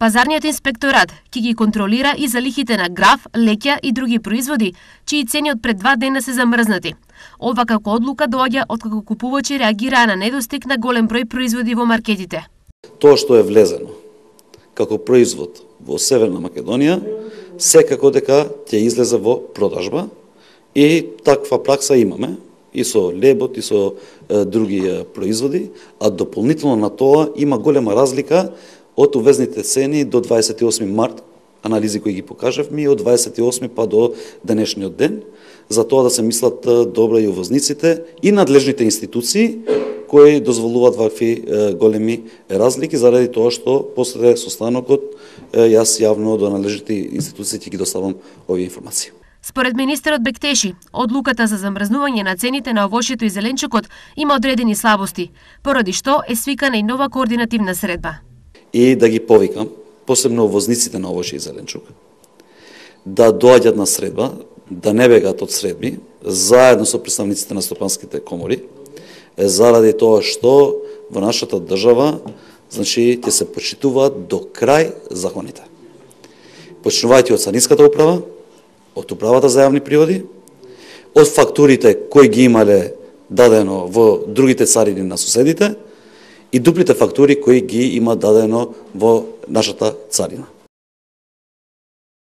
Пазарниот инспекторат ќе ги контролира и залихите на граф, леќа и други производи, чии цени од пред 2 дена се замрзнати. Ова како одлука доаѓа откако купувачи реагираа на недостиг на голем број производи во маркетите. Тоа што е влезено како производ во Северна Македонија, секако дека ќе излезе во продажба и таква пракса имаме и со лебот и со други производи, а дополнително на тоа има голема разлика од увезните цени до 28 март, анализи кои ги покажавме, и од 28 па до денешниот ден, за тоа да се мислат добро и увозниците и надлежните институции кои дозволуваат вакви големи разлики, заради тоа што после состанокот јас јавно до надлежните институции ќе ги доставам овие информации. Според министерот Бектеши, одлуката за замрзнување на цените на овошјето и зеленчукот има одредени слабости, поради што е свикана и нова координативна средба. И да ги повикам, посебно возниците на овошје и зеленчук, да доаѓат на средба, да не бегаат од средби, заедно со представниците на стопанските комори, заради тоа што во нашата држава, значи, ќе се почитуваат до крај законите. Почнувајќи од Царинската управа, од управата за јавни приходи, од фактурите кои ги имале дадено во другите царини на соседите и дуплите фактури кои ги има дадено во нашата царина.